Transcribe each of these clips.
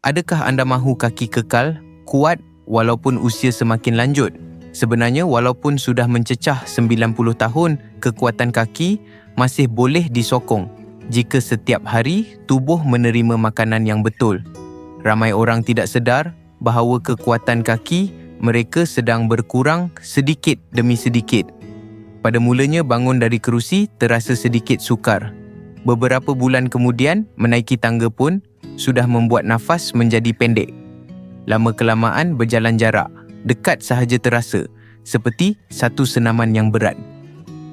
Adakah anda mahu kaki kekal, kuat walaupun usia semakin lanjut? Sebenarnya walaupun sudah mencecah 90 tahun, kekuatan kaki masih boleh disokong jika setiap hari tubuh menerima makanan yang betul. Ramai orang tidak sedar bahawa kekuatan kaki mereka sedang berkurang sedikit demi sedikit. Pada mulanya bangun dari kerusi terasa sedikit sukar. Beberapa bulan kemudian menaiki tangga pun sudah membuat nafas menjadi pendek. Lama-kelamaan berjalan jarak, dekat sahaja terasa, seperti satu senaman yang berat.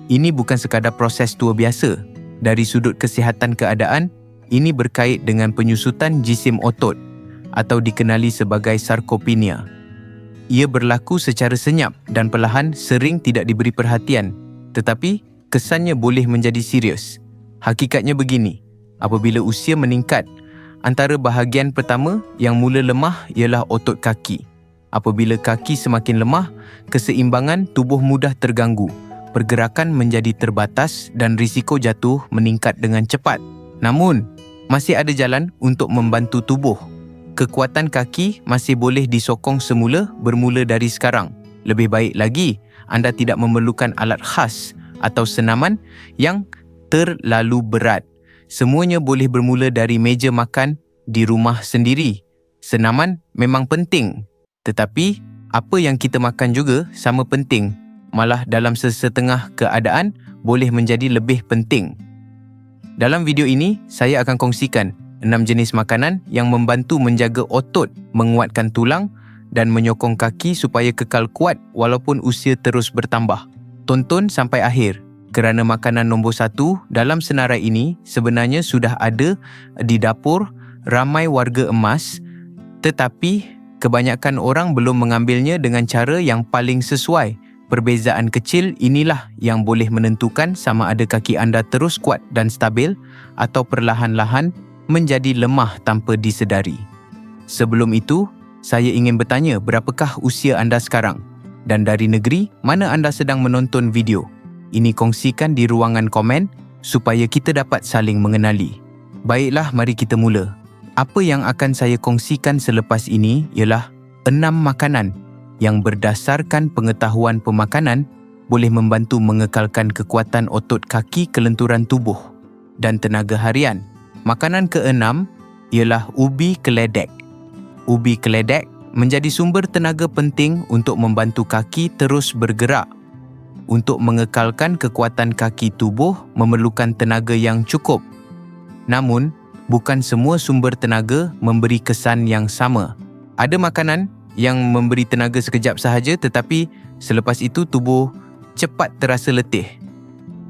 Ini bukan sekadar proses tua biasa. Dari sudut kesihatan keadaan, ini berkait dengan penyusutan jisim otot atau dikenali sebagai sarkopenia. Ia berlaku secara senyap dan perlahan, sering tidak diberi perhatian, tetapi kesannya boleh menjadi serius. Hakikatnya begini, apabila usia meningkat, antara bahagian pertama yang mula lemah ialah otot kaki. Apabila kaki semakin lemah, keseimbangan tubuh mudah terganggu, pergerakan menjadi terbatas dan risiko jatuh meningkat dengan cepat. Namun, masih ada jalan untuk membantu tubuh. Kekuatan kaki masih boleh disokong semula bermula dari sekarang. Lebih baik lagi, anda tidak memerlukan alat khas atau senaman yang terlalu berat. Semuanya boleh bermula dari meja makan di rumah sendiri. Senaman memang penting, tetapi apa yang kita makan juga sama penting. Malah dalam sesetengah keadaan boleh menjadi lebih penting. Dalam video ini, saya akan kongsikan 6 jenis makanan yang membantu menjaga otot, menguatkan tulang dan menyokong kaki supaya kekal kuat walaupun usia terus bertambah. Tonton sampai akhir, kerana makanan nombor 1 dalam senarai ini sebenarnya sudah ada di dapur ramai warga emas, tetapi kebanyakan orang belum mengambilnya dengan cara yang paling sesuai. Perbezaan kecil inilah yang boleh menentukan sama ada kaki anda terus kuat dan stabil atau perlahan-lahan menjadi lemah tanpa disedari. Sebelum itu, saya ingin bertanya, berapakah usia anda sekarang? Dan dari negeri mana anda sedang menonton video? Ini kongsikan di ruangan komen supaya kita dapat saling mengenali. Baiklah, mari kita mula. Apa yang akan saya kongsikan selepas ini ialah 6 makanan yang berdasarkan pengetahuan pemakanan boleh membantu mengekalkan kekuatan otot kaki, kelenturan tubuh dan tenaga harian. Makanan ke-6 ialah ubi keledek. Ubi keledek menjadi sumber tenaga penting untuk membantu kaki terus bergerak. Untuk mengekalkan kekuatan kaki tubuh memerlukan tenaga yang cukup. Namun, bukan semua sumber tenaga memberi kesan yang sama. Ada makanan yang memberi tenaga sekejap sahaja tetapi selepas itu tubuh cepat terasa letih.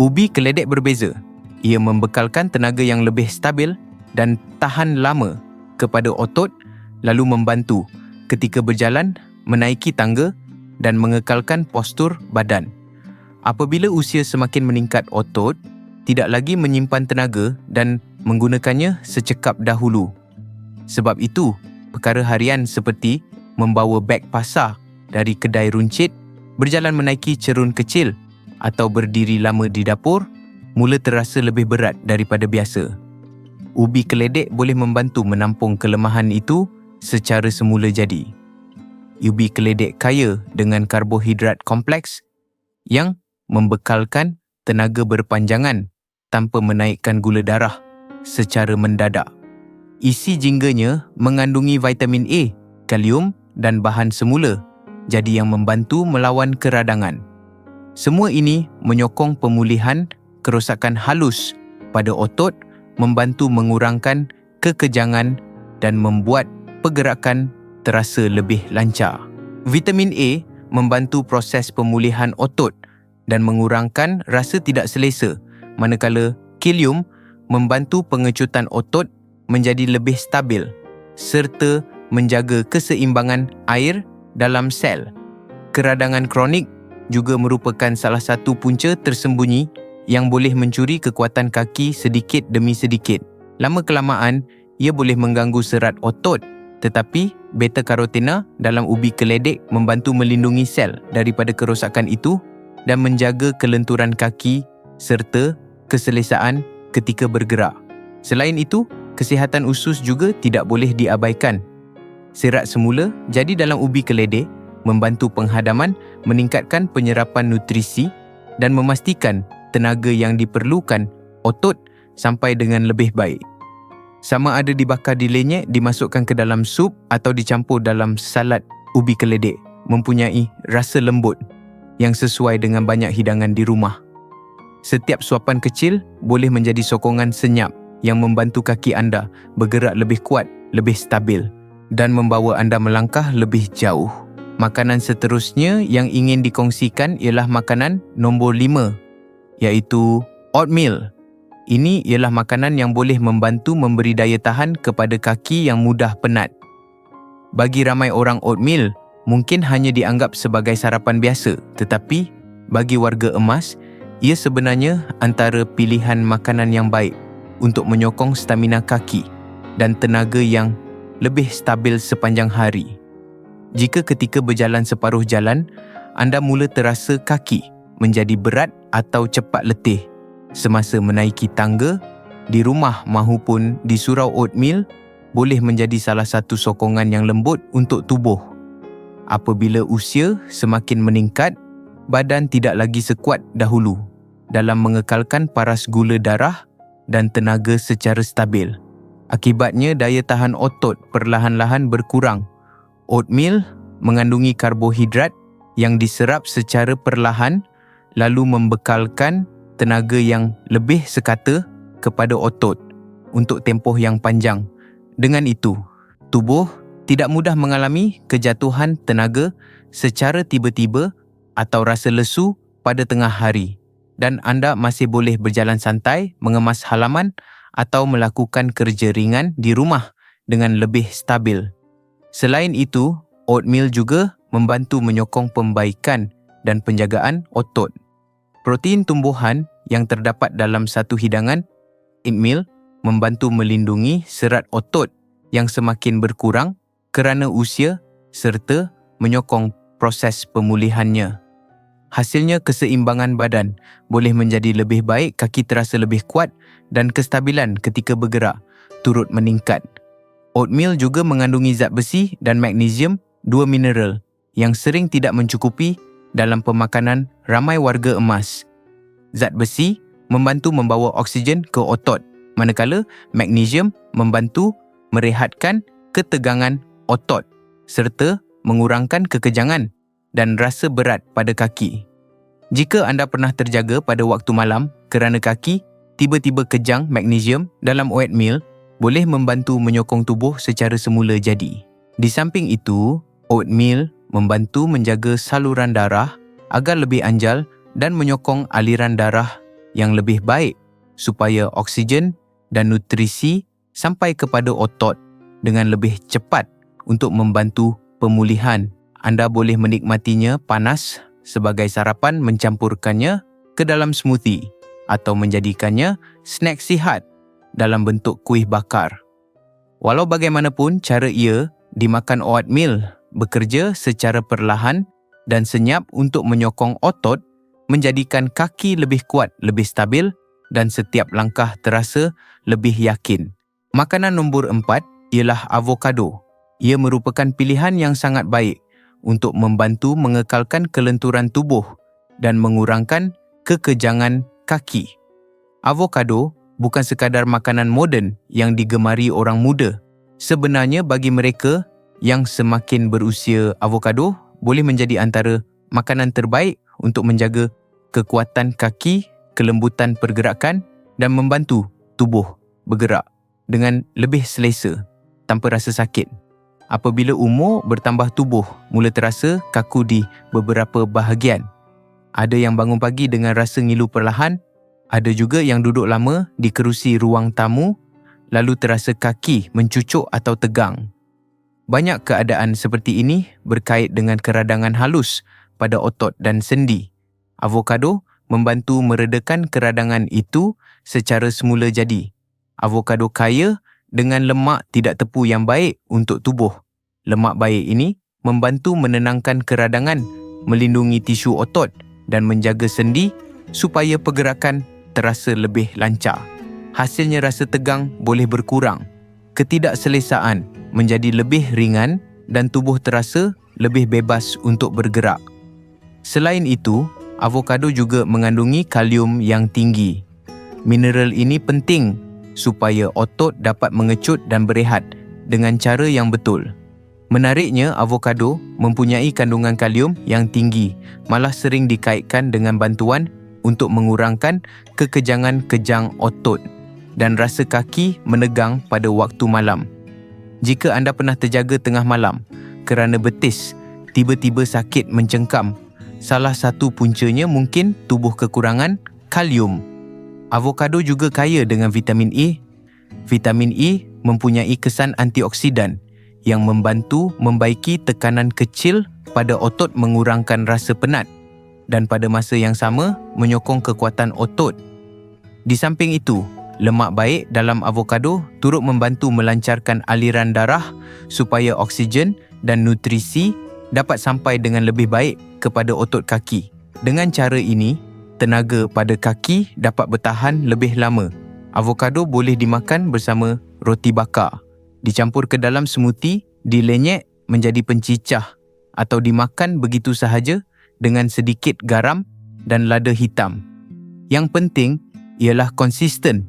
Ubi keledek berbeza. Ia membekalkan tenaga yang lebih stabil dan tahan lama kepada otot, lalu membantu ketika berjalan, menaiki tangga dan mengekalkan postur badan. Apabila usia semakin meningkat, otot tidak lagi menyimpan tenaga dan menggunakannya secekap dahulu. Sebab itu, perkara harian seperti membawa beg pasar dari kedai runcit, berjalan menaiki cerun kecil atau berdiri lama di dapur mula terasa lebih berat daripada biasa. Ubi keledek boleh membantu menampung kelemahan itu secara semula jadi. Ubi keledek kaya dengan karbohidrat kompleks yang membekalkan tenaga berpanjangan tanpa menaikkan gula darah secara mendadak. Isi jingganya mengandungi vitamin A, kalium dan bahan semula, jadi yang membantu melawan keradangan. Semua ini menyokong pemulihan kerosakan halus pada otot, membantu mengurangkan kekejangan dan membuat pergerakan terasa lebih lancar. Vitamin A membantu proses pemulihan otot dan mengurangkan rasa tidak selesa, manakala kalium membantu pengecutan otot menjadi lebih stabil serta menjaga keseimbangan air dalam sel. Keradangan kronik juga merupakan salah satu punca tersembunyi yang boleh mencuri kekuatan kaki sedikit demi sedikit. Lama-kelamaan, ia boleh mengganggu serat otot, tetapi beta-karotena dalam ubi keledek membantu melindungi sel daripada kerosakan itu dan menjaga kelenturan kaki serta keselesaan ketika bergerak. Selain itu, kesihatan usus juga tidak boleh diabaikan. Serat semula jadi dalam ubi keledek, membantu penghadaman, meningkatkan penyerapan nutrisi dan memastikan tenaga yang diperlukan otot sampai dengan lebih baik. Sama ada dibakar di lenyek, dimasukkan ke dalam sup atau dicampur dalam salad ubi keledek, mempunyai rasa lembut yang sesuai dengan banyak hidangan di rumah. Setiap suapan kecil boleh menjadi sokongan senyap yang membantu kaki anda bergerak lebih kuat, lebih stabil dan membawa anda melangkah lebih jauh. Makanan seterusnya yang ingin dikongsikan ialah makanan nombor 5, iaitu oatmeal. Ini ialah makanan yang boleh membantu memberi daya tahan kepada kaki yang mudah penat. Bagi ramai orang, oatmeal mungkin hanya dianggap sebagai sarapan biasa, tetapi bagi warga emas, ia sebenarnya antara pilihan makanan yang baik untuk menyokong stamina kaki dan tenaga yang lebih stabil sepanjang hari. Jika ketika berjalan separuh jalan, anda mula terasa kaki menjadi berat atau cepat letih semasa menaiki tangga, di rumah mahupun di surau, oatmeal boleh menjadi salah satu sokongan yang lembut untuk tubuh. Apabila usia semakin meningkat, badan tidak lagi sekuat dahulu dalam mengekalkan paras gula darah dan tenaga secara stabil. Akibatnya, daya tahan otot perlahan-lahan berkurang. Oatmeal mengandungi karbohidrat yang diserap secara perlahan lalu membekalkan tenaga yang lebih sekata kepada otot untuk tempoh yang panjang. Dengan itu, tubuh tidak mudah mengalami kejatuhan tenaga secara tiba-tiba atau rasa lesu pada tengah hari, dan anda masih boleh berjalan santai, mengemas halaman atau melakukan kerja ringan di rumah dengan lebih stabil. Selain itu, oatmeal juga membantu menyokong pembaikan dan penjagaan otot. Protein tumbuhan yang terdapat dalam satu hidangan oatmeal membantu melindungi serat otot yang semakin berkurang kerana usia serta menyokong proses pemulihannya. Hasilnya, keseimbangan badan boleh menjadi lebih baik, kaki terasa lebih kuat dan kestabilan ketika bergerak turut meningkat. Oatmeal juga mengandungi zat besi dan magnesium, dua mineral yang sering tidak mencukupi dalam pemakanan ramai warga emas. Zat besi membantu membawa oksigen ke otot, manakala magnesium membantu merehatkan ketegangan otot serta mengurangkan kekejangan dan rasa berat pada kaki. Jika anda pernah terjaga pada waktu malam kerana kaki tiba-tiba kejang, magnesium dalam oatmeal boleh membantu menyokong tubuh secara semula jadi. Di samping itu, oatmeal membantu menjaga saluran darah agar lebih anjal dan menyokong aliran darah yang lebih baik supaya oksigen dan nutrisi sampai kepada otot dengan lebih cepat untuk membantu pemulihan. Anda boleh menikmatinya panas sebagai sarapan, mencampurkannya ke dalam smoothie atau menjadikannya snack sihat dalam bentuk kuih bakar. Walau bagaimanapun cara ia dimakan, oatmeal bekerja secara perlahan dan senyap untuk menyokong otot, menjadikan kaki lebih kuat, lebih stabil dan setiap langkah terasa lebih yakin. Makanan nombor 4 ialah avokado. Ia merupakan pilihan yang sangat baik untuk membantu mengekalkan kelenturan tubuh dan mengurangkan kekejangan kaki. Avokado bukan sekadar makanan moden yang digemari orang muda. Sebenarnya bagi mereka yang semakin berusia, avokado boleh menjadi antara makanan terbaik untuk menjaga kekuatan kaki, kelembutan pergerakan dan membantu tubuh bergerak dengan lebih selesa tanpa rasa sakit. Apabila umur bertambah, tubuh mula terasa kaku di beberapa bahagian. Ada yang bangun pagi dengan rasa ngilu perlahan, ada juga yang duduk lama di kerusi ruang tamu lalu terasa kaki mencucuk atau tegang. Banyak keadaan seperti ini berkait dengan keradangan halus pada otot dan sendi. Avokado membantu meredakan keradangan itu secara semula jadi. Avokado kaya dengan lemak tidak tepu yang baik untuk tubuh. Lemak baik ini membantu menenangkan keradangan, melindungi tisu otot dan menjaga sendi supaya pergerakan terasa lebih lancar. Hasilnya, rasa tegang boleh berkurang, ketidakselesaan menjadi lebih ringan dan tubuh terasa lebih bebas untuk bergerak. Selain itu, avokado juga mengandungi kalium yang tinggi. Mineral ini penting supaya otot dapat mengecut dan berehat dengan cara yang betul. Menariknya, avokado mempunyai kandungan kalium yang tinggi, malah sering dikaitkan dengan bantuan untuk mengurangkan kekejangan kejang otot dan rasa kaki menegang pada waktu malam. Jika anda pernah terjaga tengah malam kerana betis tiba-tiba sakit mencengkam, salah satu puncanya mungkin tubuh kekurangan kalium. Avokado juga kaya dengan vitamin E. Vitamin E mempunyai kesan antioksidan yang membantu membaiki tekanan kecil pada otot, mengurangkan rasa penat dan pada masa yang sama menyokong kekuatan otot. Di samping itu, lemak baik dalam avokado turut membantu melancarkan aliran darah supaya oksigen dan nutrisi dapat sampai dengan lebih baik kepada otot kaki. Dengan cara ini, tenaga pada kaki dapat bertahan lebih lama. Avokado boleh dimakan bersama roti bakar, dicampur ke dalam smoothie, dilenyek menjadi pencicah atau dimakan begitu sahaja dengan sedikit garam dan lada hitam. Yang penting ialah konsisten.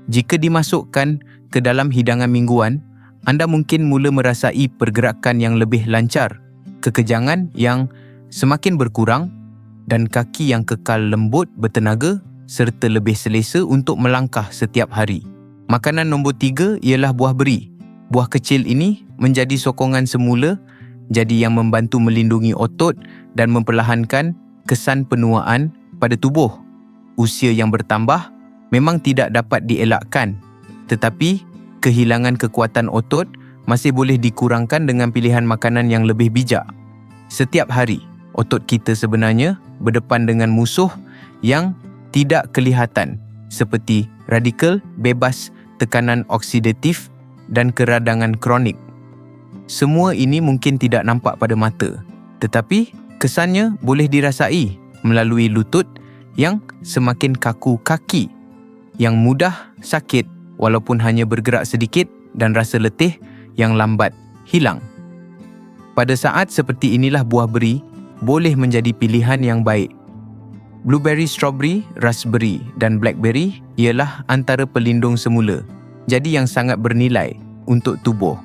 Jika dimasukkan ke dalam hidangan mingguan, anda mungkin mula merasai pergerakan yang lebih lancar, kekejangan yang semakin berkurang dan kaki yang kekal lembut, bertenaga serta lebih selesa untuk melangkah setiap hari. Makanan nombor 3 ialah buah beri. Buah kecil ini menjadi sokongan semula, jadi yang membantu melindungi otot dan memperlahankan kesan penuaan pada tubuh. Usia yang bertambah memang tidak dapat dielakkan, tetapi kehilangan kekuatan otot masih boleh dikurangkan dengan pilihan makanan yang lebih bijak. Setiap hari, otot kita sebenarnya berdepan dengan musuh yang tidak kelihatan seperti radikal bebas, tekanan oksidatif dan keradangan kronik. Semua ini mungkin tidak nampak pada mata, tetapi kesannya boleh dirasai melalui lutut yang semakin kaku, kaki yang mudah sakit walaupun hanya bergerak sedikit, dan rasa letih yang lambat hilang. Pada saat seperti inilah buah beri boleh menjadi pilihan yang baik. Blueberry, strawberry, raspberry dan blackberry ialah antara pelindung semula, jadi yang sangat bernilai untuk tubuh.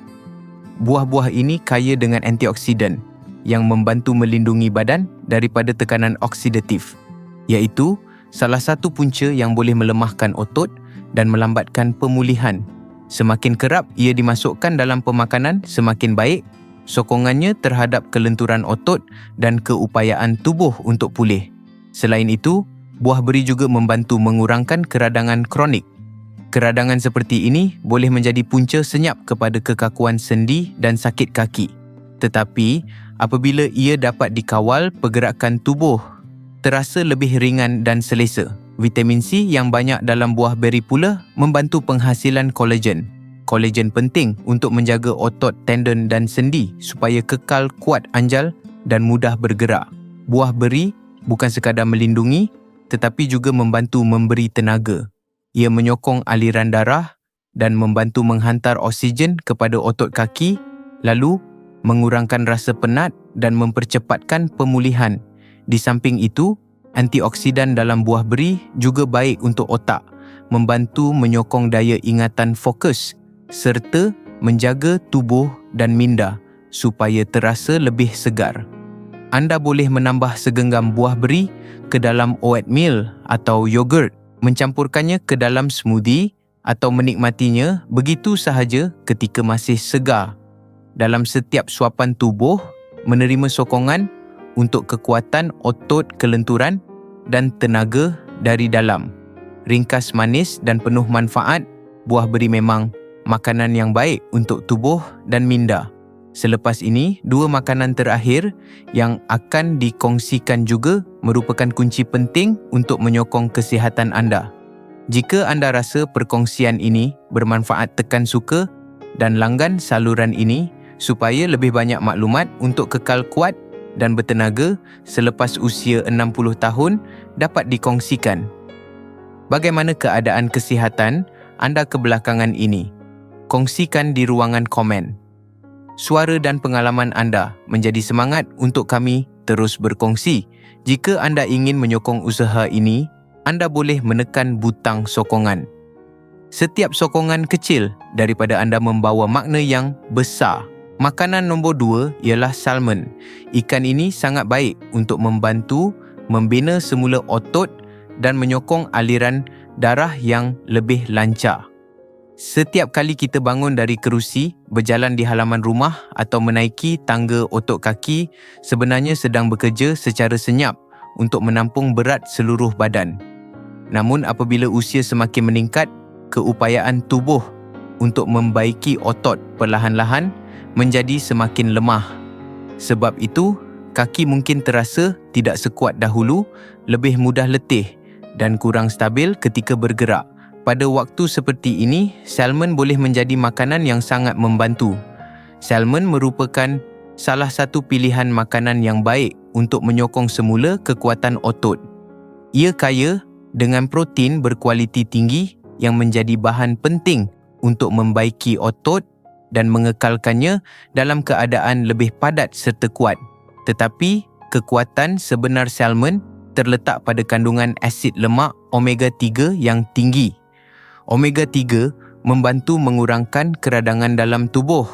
Buah-buah ini kaya dengan antioksidan yang membantu melindungi badan daripada tekanan oksidatif, iaitu salah satu punca yang boleh melemahkan otot dan melambatkan pemulihan. Semakin kerap ia dimasukkan dalam pemakanan, semakin baik sokongannya terhadap kelenturan otot dan keupayaan tubuh untuk pulih. Selain itu, buah beri juga membantu mengurangkan keradangan kronik. Keradangan seperti ini boleh menjadi punca senyap kepada kekakuan sendi dan sakit kaki. Tetapi, apabila ia dapat dikawal, pergerakan tubuh terasa lebih ringan dan selesa. Vitamin C yang banyak dalam buah beri pula membantu penghasilan kolagen. Kolagen penting untuk menjaga otot, tendon dan sendi supaya kekal kuat, anjal dan mudah bergerak. Buah beri bukan sekadar melindungi, tetapi juga membantu memberi tenaga. Ia menyokong aliran darah dan membantu menghantar oksigen kepada otot kaki, lalu mengurangkan rasa penat dan mempercepatkan pemulihan. Di samping itu, antioksidan dalam buah beri juga baik untuk otak, membantu menyokong daya ingatan fokus serta menjaga tubuh dan minda supaya terasa lebih segar. Anda boleh menambah segenggam buah beri ke dalam oatmeal atau yogurt, mencampurkannya ke dalam smoothie atau menikmatinya begitu sahaja ketika masih segar. Dalam setiap suapan tubuh, menerima sokongan untuk kekuatan otot, kelenturan dan tenaga dari dalam. Ringkas, manis dan penuh manfaat, buah beri memang makanan yang baik untuk tubuh dan minda. Selepas ini, dua makanan terakhir yang akan dikongsikan juga merupakan kunci penting untuk menyokong kesihatan anda. Jika anda rasa perkongsian ini bermanfaat, tekan suka dan langgan saluran ini supaya lebih banyak maklumat untuk kekal kuat dan bertenaga selepas usia 60 tahun dapat dikongsikan. Bagaimana keadaan kesihatan anda kebelakangan ini? Kongsikan di ruangan komen. Suara dan pengalaman anda menjadi semangat untuk kami terus berkongsi. Jika anda ingin menyokong usaha ini, anda boleh menekan butang sokongan. Setiap sokongan kecil daripada anda membawa makna yang besar. Makanan nombor 2 ialah salmon. Ikan ini sangat baik untuk membantu membina semula otot dan menyokong aliran darah yang lebih lancar. Setiap kali kita bangun dari kerusi, berjalan di halaman rumah atau menaiki tangga otot kaki, sebenarnya sedang bekerja secara senyap untuk menampung berat seluruh badan. Namun apabila usia semakin meningkat, keupayaan tubuh untuk membaiki otot perlahan-lahan menjadi semakin lemah. Sebab itu, kaki mungkin terasa tidak sekuat dahulu, lebih mudah letih dan kurang stabil ketika bergerak. Pada waktu seperti ini, salmon boleh menjadi makanan yang sangat membantu. Salmon merupakan salah satu pilihan makanan yang baik untuk menyokong semula kekuatan otot. Ia kaya dengan protein berkualiti tinggi yang menjadi bahan penting untuk membaiki otot dan mengekalkannya dalam keadaan lebih padat serta kuat. Tetapi, kekuatan sebenar salmon terletak pada kandungan asid lemak omega 3 yang tinggi. Omega 3 membantu mengurangkan keradangan dalam tubuh,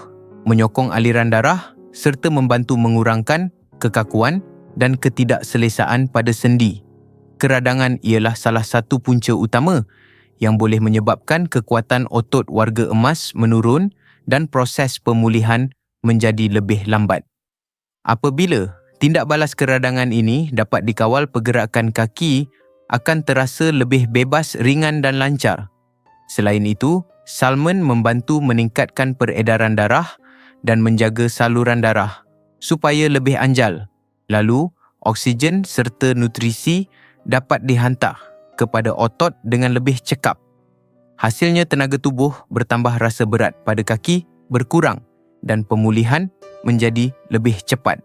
menyokong aliran darah serta membantu mengurangkan kekakuan dan ketidakselesaan pada sendi. Keradangan ialah salah satu punca utama yang boleh menyebabkan kekuatan otot warga emas menurun dan proses pemulihan menjadi lebih lambat. Apabila tindak balas keradangan ini dapat dikawal, pergerakan kaki akan terasa lebih bebas, ringan dan lancar. Selain itu, salmon membantu meningkatkan peredaran darah dan menjaga saluran darah supaya lebih anjal. Lalu, oksigen serta nutrisi dapat dihantar kepada otot dengan lebih cekap. Hasilnya, tenaga tubuh bertambah, rasa berat pada kaki berkurang dan pemulihan menjadi lebih cepat.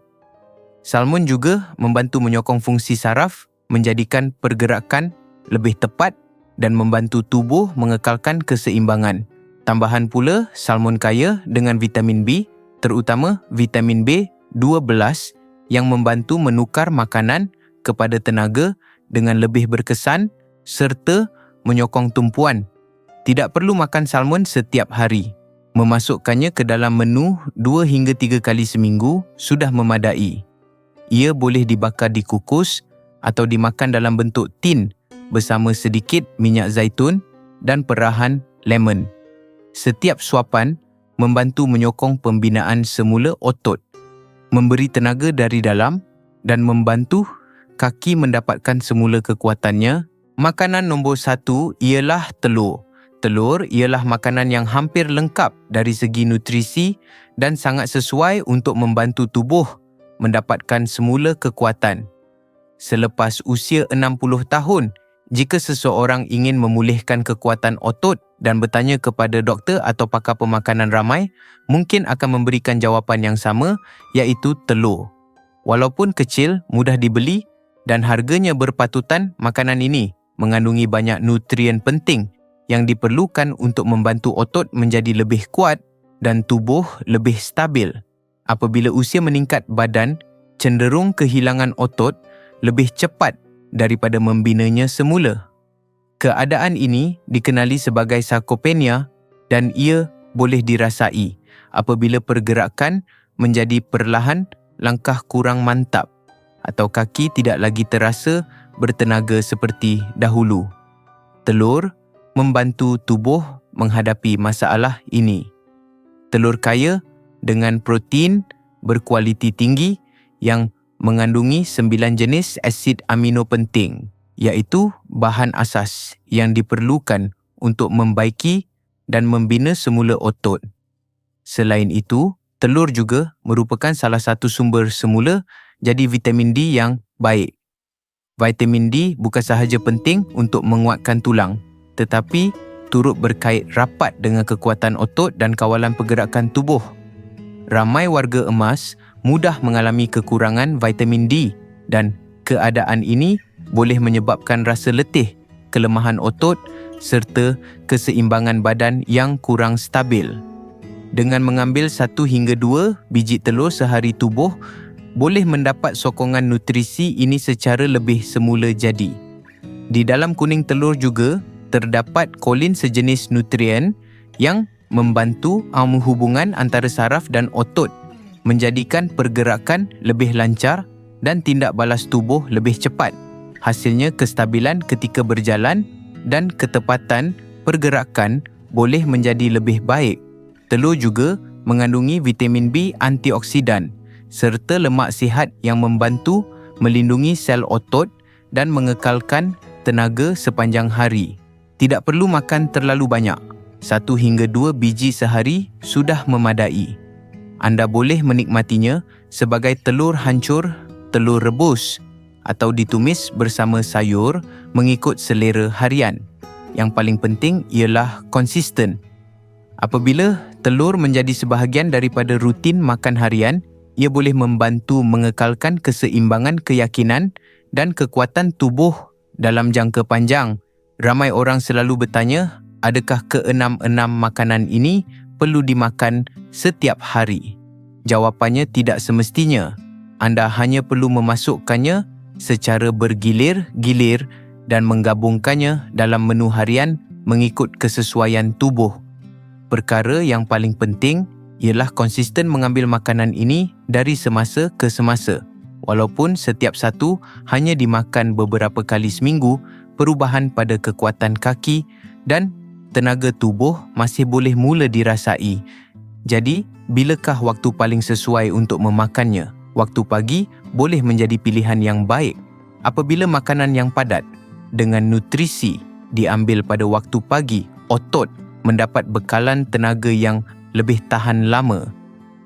Salmon juga membantu menyokong fungsi saraf, menjadikan pergerakan lebih tepat dan membantu tubuh mengekalkan keseimbangan. Tambahan pula, salmon kaya dengan vitamin B, terutama vitamin B12 yang membantu menukar makanan kepada tenaga dengan lebih berkesan serta menyokong tumpuan. Tidak perlu makan salmon setiap hari. Memasukkannya ke dalam menu 2 hingga 3 kali seminggu sudah memadai. Ia boleh dibakar, dikukus atau dimakan dalam bentuk tin bersama sedikit minyak zaitun dan perahan lemon. Setiap suapan membantu menyokong pembinaan semula otot, memberi tenaga dari dalam dan membantu kaki mendapatkan semula kekuatannya. Makanan nombor 1 ialah telur. Telur ialah makanan yang hampir lengkap dari segi nutrisi dan sangat sesuai untuk membantu tubuh mendapatkan semula kekuatan. Selepas usia 60 tahun, jika seseorang ingin memulihkan kekuatan otot dan bertanya kepada doktor atau pakar pemakanan, ramai mungkin akan memberikan jawapan yang sama, iaitu telur. Walaupun kecil, mudah dibeli dan harganya berpatutan, makanan ini mengandungi banyak nutrien penting yang diperlukan untuk membantu otot menjadi lebih kuat dan tubuh lebih stabil. Apabila usia meningkat, badan cenderung kehilangan otot lebih cepat daripada membinanya semula. Keadaan ini dikenali sebagai sarkopenia dan ia boleh dirasai apabila pergerakan menjadi perlahan, langkah kurang mantap atau kaki tidak lagi terasa bertenaga seperti dahulu. Telur membantu tubuh menghadapi masalah ini. Telur kaya dengan protein berkualiti tinggi yang mengandungi 9 jenis asid amino penting, iaitu bahan asas yang diperlukan untuk membaiki dan membina semula otot. Selain itu, telur juga merupakan salah satu sumber semula jadi vitamin D yang baik. Vitamin D bukan sahaja penting untuk menguatkan tulang, tetapi turut berkait rapat dengan kekuatan otot dan kawalan pergerakan tubuh. Ramai warga emas mudah mengalami kekurangan vitamin D dan keadaan ini boleh menyebabkan rasa letih, kelemahan otot serta keseimbangan badan yang kurang stabil. Dengan mengambil 1 hingga 2 biji telur sehari, tubuh boleh mendapat sokongan nutrisi ini secara lebih semula jadi. Di dalam kuning telur juga terdapat kolin, sejenis nutrien yang membantu hubungan antara saraf dan otot, menjadikan pergerakan lebih lancar dan tindak balas tubuh lebih cepat. Hasilnya, kestabilan ketika berjalan dan ketepatan pergerakan boleh menjadi lebih baik. Telur juga mengandungi vitamin B antioksidan serta lemak sihat yang membantu melindungi sel otot dan mengekalkan tenaga sepanjang hari. Tidak perlu makan terlalu banyak. 1 hingga 2 biji sehari sudah memadai. Anda boleh menikmatinya sebagai telur hancur, telur rebus atau ditumis bersama sayur mengikut selera harian. Yang paling penting ialah konsisten. Apabila telur menjadi sebahagian daripada rutin makan harian, ia boleh membantu mengekalkan keseimbangan keyakinan dan kekuatan tubuh dalam jangka panjang. Ramai orang selalu bertanya, adakah ke-6 makanan ini perlu dimakan setiap hari? Jawapannya tidak semestinya. Anda hanya perlu memasukkannya secara bergilir-gilir dan menggabungkannya dalam menu harian mengikut kesesuaian tubuh. Perkara yang paling penting ialah konsisten mengambil makanan ini dari semasa ke semasa. Walaupun setiap satu hanya dimakan beberapa kali seminggu, perubahan pada kekuatan kaki dan tenaga tubuh masih boleh mula dirasai. Jadi, bilakah waktu paling sesuai untuk memakannya? Waktu pagi boleh menjadi pilihan yang baik. Apabila makanan yang padat dengan nutrisi diambil pada waktu pagi, otot mendapat bekalan tenaga yang lebih tahan lama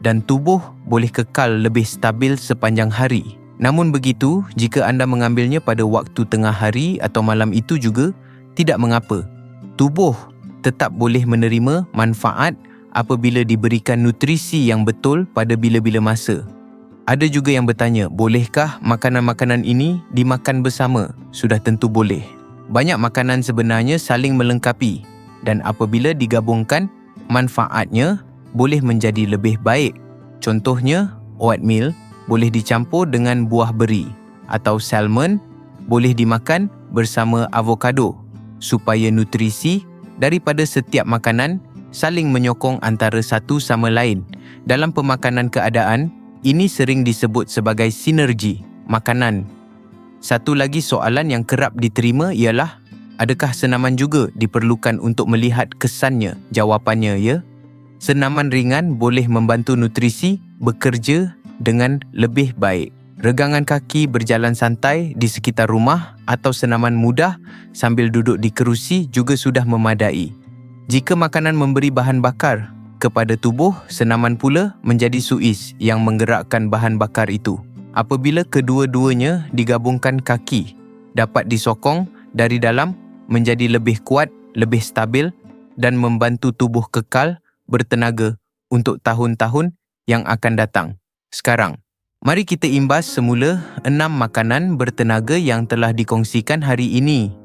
dan tubuh boleh kekal lebih stabil sepanjang hari. Namun begitu, jika anda mengambilnya pada waktu tengah hari atau malam, itu juga tidak mengapa. Tubuh tetap boleh menerima manfaat apabila diberikan nutrisi yang betul pada bila-bila masa. Ada juga yang bertanya, bolehkah makanan-makanan ini dimakan bersama? Sudah tentu boleh. Banyak makanan sebenarnya saling melengkapi dan apabila digabungkan, manfaatnya boleh menjadi lebih baik. Contohnya, oatmeal boleh dicampur dengan buah beri atau salmon boleh dimakan bersama avocado supaya nutrisi daripada setiap makanan saling menyokong antara satu sama lain. Dalam pemakanan keadaan, ini sering disebut sebagai sinergi makanan. Satu lagi soalan yang kerap diterima ialah, adakah senaman juga diperlukan untuk melihat kesannya? Jawapannya, ya. Senaman ringan boleh membantu nutrisi bekerja dengan lebih baik. Regangan kaki berjalan santai di sekitar rumah atau senaman mudah sambil duduk di kerusi juga sudah memadai. Jika makanan memberi bahan bakar kepada tubuh, senaman pula menjadi suis yang menggerakkan bahan bakar itu. Apabila kedua-duanya digabungkan, kaki dapat disokong dari dalam menjadi lebih kuat, lebih stabil dan membantu tubuh kekal bertenaga untuk tahun-tahun yang akan datang. Sekarang, mari kita imbas semula 6 makanan bertenaga yang telah dikongsikan hari ini.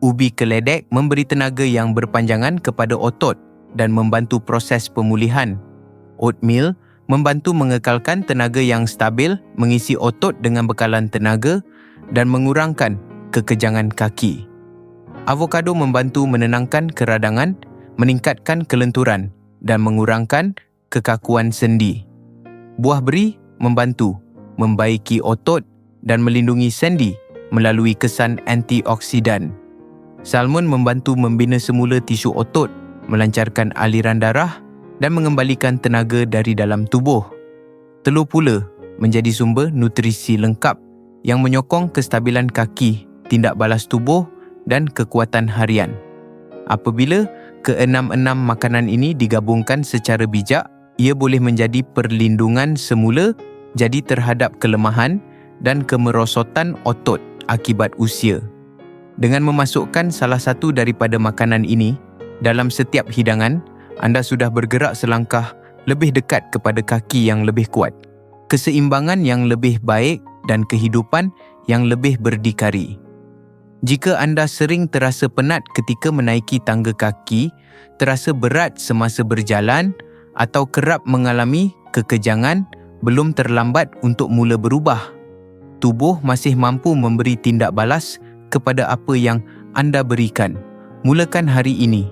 Ubi keledek memberi tenaga yang berpanjangan kepada otot dan membantu proses pemulihan. Oatmeal membantu mengekalkan tenaga yang stabil, mengisi otot dengan bekalan tenaga dan mengurangkan kekejangan kaki. Avokado membantu menenangkan keradangan, meningkatkan kelenturan dan mengurangkan kekakuan sendi. Buah beri membantu membaiki otot dan melindungi sendi melalui kesan antioksidan. Salmon membantu membina semula tisu otot, melancarkan aliran darah dan mengembalikan tenaga dari dalam tubuh. Telur pula menjadi sumber nutrisi lengkap yang menyokong kestabilan kaki, tindak balas tubuh dan kekuatan harian. Apabila ke-6 makanan ini digabungkan secara bijak, ia boleh menjadi perlindungan semula jadi terhadap kelemahan dan kemerosotan otot akibat usia. Dengan memasukkan salah satu daripada makanan ini dalam setiap hidangan, anda sudah bergerak selangkah lebih dekat kepada kaki yang lebih kuat, keseimbangan yang lebih baik dan kehidupan yang lebih berdikari. Jika anda sering terasa penat ketika menaiki tangga kaki, terasa berat semasa berjalan atau kerap mengalami kekejangan, belum terlambat untuk mula berubah. Tubuh masih mampu memberi tindak balas kepada apa yang anda berikan. Mulakan hari ini.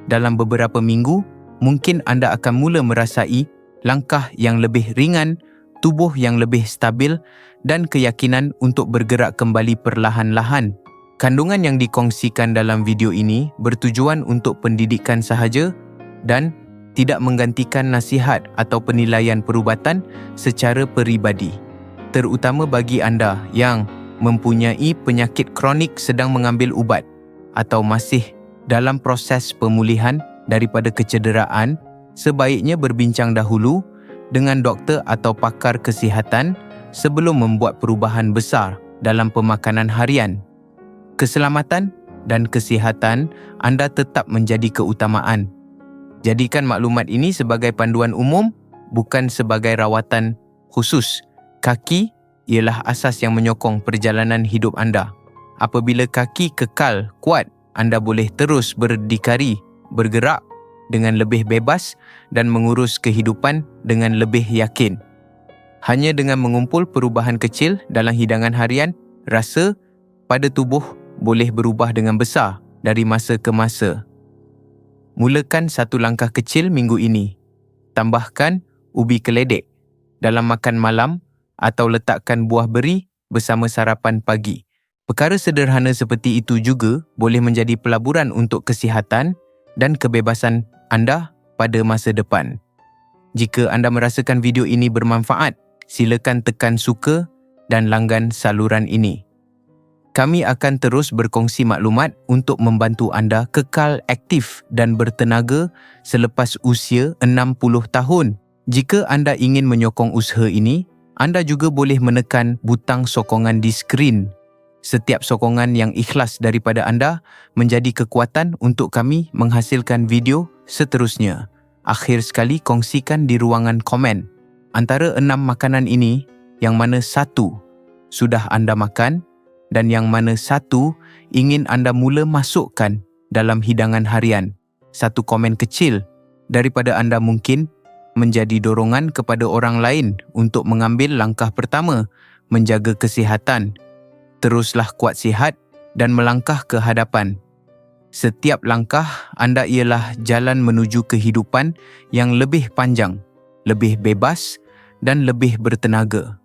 Dalam beberapa minggu, mungkin anda akan mula merasai langkah yang lebih ringan, tubuh yang lebih stabil dan keyakinan untuk bergerak kembali perlahan-lahan. Kandungan yang dikongsikan dalam video ini bertujuan untuk pendidikan sahaja dan tidak menggantikan nasihat atau penilaian perubatan secara peribadi. Terutama bagi anda yang mempunyai penyakit kronik sedang mengambil ubat atau masih dalam proses pemulihan daripada kecederaan, sebaiknya berbincang dahulu dengan doktor atau pakar kesihatan sebelum membuat perubahan besar dalam pemakanan harian. Keselamatan dan kesihatan anda tetap menjadi keutamaan. Jadikan maklumat ini sebagai panduan umum, bukan sebagai rawatan khusus. Kaki ialah asas yang menyokong perjalanan hidup anda. Apabila kaki kekal kuat, anda boleh terus berdikari, bergerak dengan lebih bebas dan mengurus kehidupan dengan lebih yakin. Hanya dengan mengumpul perubahan kecil dalam hidangan harian, rasa pada tubuh boleh berubah dengan besar dari masa ke masa. Mulakan satu langkah kecil minggu ini. Tambahkan ubi keledek dalam makan malam atau letakkan buah beri bersama sarapan pagi. Perkara sederhana seperti itu juga boleh menjadi pelaburan untuk kesihatan dan kebebasan anda pada masa depan. Jika anda merasakan video ini bermanfaat, silakan tekan suka dan langgan saluran ini. Kami akan terus berkongsi maklumat untuk membantu anda kekal aktif dan bertenaga selepas usia 60 tahun. Jika anda ingin menyokong usaha ini, anda juga boleh menekan butang sokongan di skrin. Setiap sokongan yang ikhlas daripada anda menjadi kekuatan untuk kami menghasilkan video seterusnya. Akhir sekali, kongsikan di ruangan komen antara 6 makanan ini yang mana satu sudah anda makan dan yang mana satu ingin anda mula masukkan dalam hidangan harian. Satu komen kecil daripada anda mungkin menjadi dorongan kepada orang lain untuk mengambil langkah pertama menjaga kesihatan. Teruslah kuat sihat dan melangkah ke hadapan. Setiap langkah anda ialah jalan menuju kehidupan yang lebih panjang, lebih bebas dan lebih bertenaga.